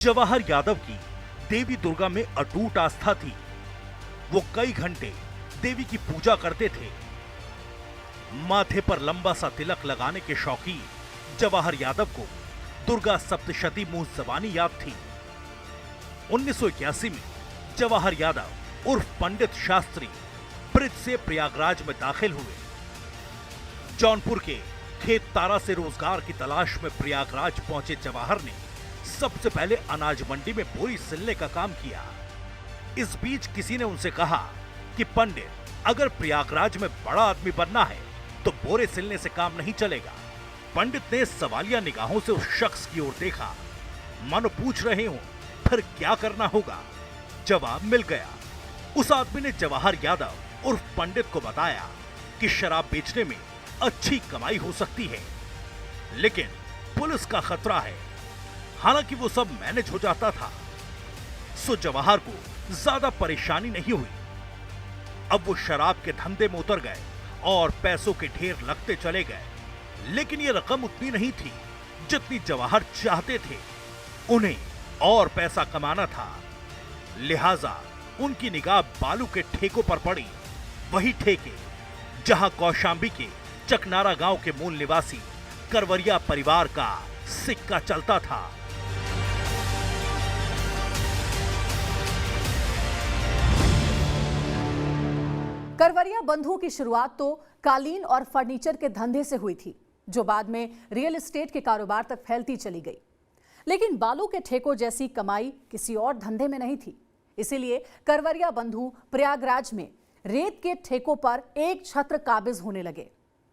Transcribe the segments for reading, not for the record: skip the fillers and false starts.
जवाहर यादव की देवी दुर्गा में अटूट आस्था थी। वो कई घंटे देवी की पूजा करते थे। माथे पर लंबा सा तिलक लगाने के शौकीन जवाहर यादव को दुर्गा सप्तशती मुंह जबानी याद थी। 1981 में जवाहर यादव उर्फ पंडित शास्त्री ब्रिज से प्रयागराज में दाखिल हुए। जौनपुर के खेत तारा से रोजगार की तलाश में प्रयागराज पहुंचे जवाहर ने सबसे पहले अनाज मंडी में बोरी सिलने का काम किया। इस बीच किसी ने उनसे कहा कि पंडित, अगर प्रयागराज में बड़ा आदमी बनना है तो बोरे सिलने से काम नहीं चलेगा। पंडित ने सवालिया निगाहों से उस शख्स की ओर देखा, मानो पूछ रहे हो फिर क्या करना होगा। जवाब मिल गया। उस आदमी ने जवाहर यादव उर्फ पंडित को बताया कि शराब बेचने में अच्छी कमाई हो सकती है, लेकिन पुलिस का खतरा है। हालांकि वो सब मैनेज हो जाता था, सो जवाहर को ज्यादा परेशानी नहीं हुई। अब वो शराब के धंधे में उतर गए और पैसों के ढेर लगते चले गए, लेकिन ये रकम उतनी नहीं थी जितनी जवाहर चाहते थे। उन्हें और पैसा कमाना था, लिहाजा उनकी निगाह बालू के ठेकों पर पड़ी। वही ठेके जहां कौशांबी के चकनारा गांव के मूल निवासी करवरिया परिवार का सिक्का चलता था। करवरिया बंधुओं की शुरुआत तो कालीन और फर्नीचर के धंधे से हुई थी, जो बाद में रियल एस्टेट के कारोबार तक फैलती चली गई। लेकिन बालू के ठेकों जैसी कमाई किसी और धंधे में नहीं थी। इसीलिए करवरिया बंधु प्रयागराज में रेत के ठेकों पर एक छत्र काबिज होने लगे।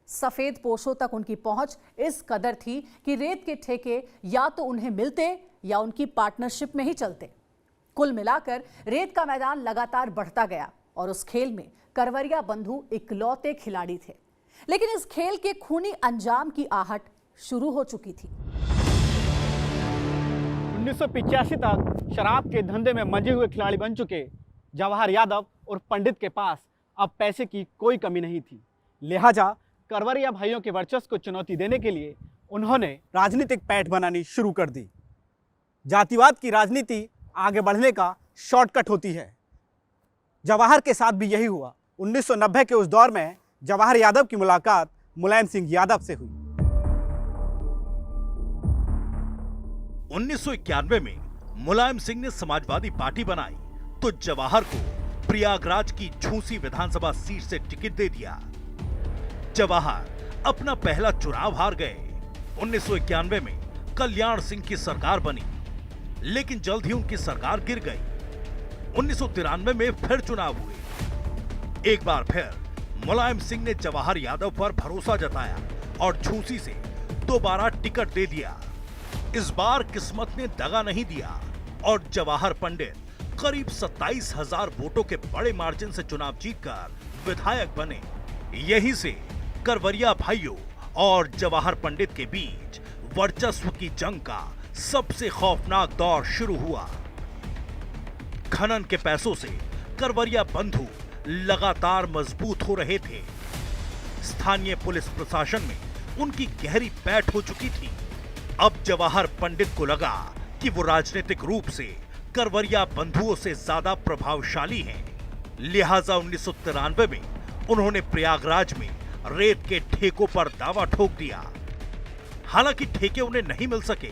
सफेद पोशों तक उनकी पहुंच इस कदर थी कि रेत के ठेके या तो उन्हें मिलते या उनकी पार्टनरशिप में ही चलते। कुल मिलाकर रेत का मैदान लगातार बढ़ता गया और उस खेल में करवरिया बंधु इकलौते खिलाड़ी थे। लेकिन इस खेल के खूनी अंजाम की आहट शुरू हो चुकी थी। 1985 तक शराब के धंधे में मंजे हुए खिलाड़ी बन चुके जवाहर यादव और पंडित के पास अब पैसे की कोई कमी नहीं थी। लिहाजा करवरिया भाइयों के वर्चस्व को चुनौती देने के लिए उन्होंने राजनीतिक पैठ बनानी शुरू कर दी। जातिवाद की राजनीति आगे बढ़ने का शॉर्टकट होती है। जवाहर के साथ भी यही हुआ। 1990 के उस दौर में जवाहर यादव की मुलाकात मुलायम सिंह यादव से हुई। 1991 में मुलायम सिंह ने समाजवादी पार्टी बनाई तो जवाहर को प्रयागराज की झूसी विधानसभा सीट से टिकट दे दिया। जवाहर अपना पहला चुनाव हार गए। 1991 में कल्याण सिंह की सरकार बनी, लेकिन जल्द ही उनकी सरकार गिर गई। 1993 में फिर चुनाव हुए। एक बार फिर मुलायम सिंह ने जवाहर यादव पर भरोसा जताया और झूसी से दोबारा टिकट दे दिया। इस बार किस्मत ने दगा नहीं दिया और जवाहर पंडित करीब 27,000 वोटों के बड़े मार्जिन से चुनाव जीतकर विधायक बने। यहीं से करवरिया भाइयों और जवाहर पंडित के बीच वर्चस्व की जंग का सबसे खौफनाक दौर शुरू हुआ। खनन के पैसों से करवरिया बंधु लगातार मजबूत हो रहे थे। स्थानीय पुलिस प्रशासन में उनकी गहरी पैठ हो चुकी थी। अब जवाहर पंडित को लगा कि वो राजनीतिक रूप से करवरिया बंधुओं से ज्यादा प्रभावशाली हैं। लिहाजा 1993 में उन्होंने प्रयागराज में रेत के ठेकों पर दावा ठोक दिया। हालांकि ठेके उन्हें नहीं मिल सके।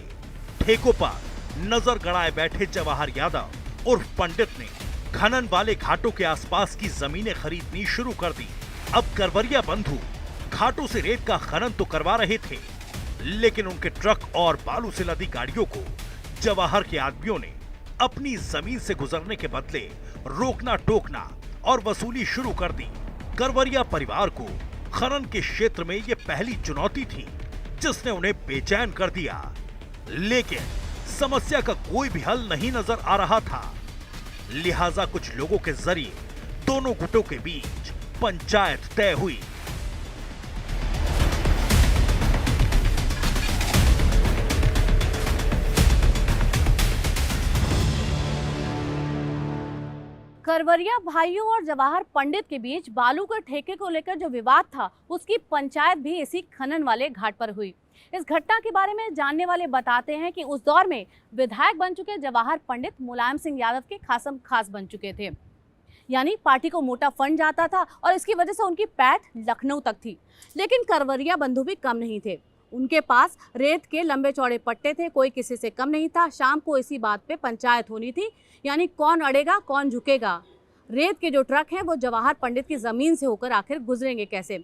ठेकों पर नजर गड़ाए बैठे जवाहर यादव उर्फ पंडित ने खनन वाले घाटों के आसपास की जमीनें खरीदनी शुरू कर दी। अब करवरिया बंधु घाटों से रेत का खनन तो करवा रहे थे, लेकिन उनके ट्रक और बालू से लदी गाड़ियों को जवाहर के आदमियों ने अपनी जमीन से गुजरने के बदले रोकना टोकना और वसूली शुरू कर दी। करवरिया परिवार को खनन के क्षेत्र में यह पहली चुनौती थी जिसने उन्हें बेचैन कर दिया, लेकिन समस्या का कोई भी हल नहीं नजर आ रहा था। लिहाजा कुछ लोगों के जरिए दोनों गुटों के बीच पंचायत तय हुई। करवरिया भाइयों और जवाहर पंडित के बीच बालू के ठेके को लेकर जो विवाद था, उसकी पंचायत भी इसी खनन वाले घाट पर हुई। इस घटना के बारे में जानने वाले बताते हैं कि उस दौर में विधायक बन चुके जवाहर पंडित मुलायम सिंह यादव के खासम खास बन चुके थे, यानी पार्टी को मोटा फंड जाता था और इसकी वजह से उनकी पैठ लखनऊ तक थी। लेकिन करवरिया बंधु भी कम नहीं थे, उनके पास रेत के लंबे चौड़े पट्टे थे, कोई किसी से कम नहीं था। शाम को इसी बात पे पंचायत होनी थी, यानी कौन अड़ेगा कौन झुकेगा। रेत के जो ट्रक हैं वो जवाहर पंडित की जमीन से होकर आखिर गुजरेंगे कैसे।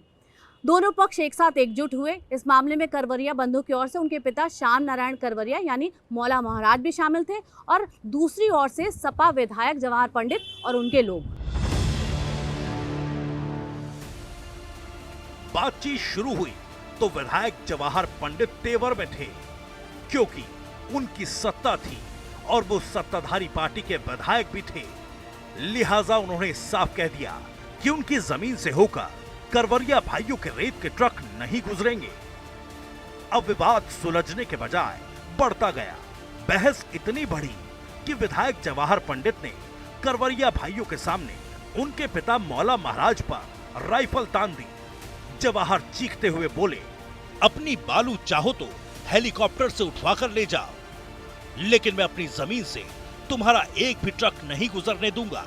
दोनों पक्ष एक साथ एकजुट हुए। इस मामले में करवरिया बंधु की ओर से उनके पिता श्याम नारायण करवरिया यानी मौला महाराज भी शामिल थे और दूसरी ओर से सपा विधायक जवाहर पंडित और उनके लोग। बातचीत शुरू हुई तो विधायक जवाहर पंडित तेवर में थे, क्योंकि उनकी सत्ता थी और वो सत्ताधारी पार्टी के विधायक भी थे। लिहाजा उन्होंने साफ कह दिया कि उनकी जमीन से होकर करवरिया भाइयों के रेत के ट्रक नहीं गुजरेंगे। अब विवाद सुलझने के बजाय बढ़ता गया। बहस इतनी बढ़ी कि विधायक जवाहर पंडित ने करवरिया भाइयों के सामने उनके पिता मौला महाराज पर राइफल तान दी। जवाहर चीखते हुए बोले, अपनी बालू चाहो तो हेलीकॉप्टर से उठवाकर ले जाओ, लेकिन मैं अपनी जमीन से तुम्हारा एक भी ट्रक नहीं गुजरने दूंगा।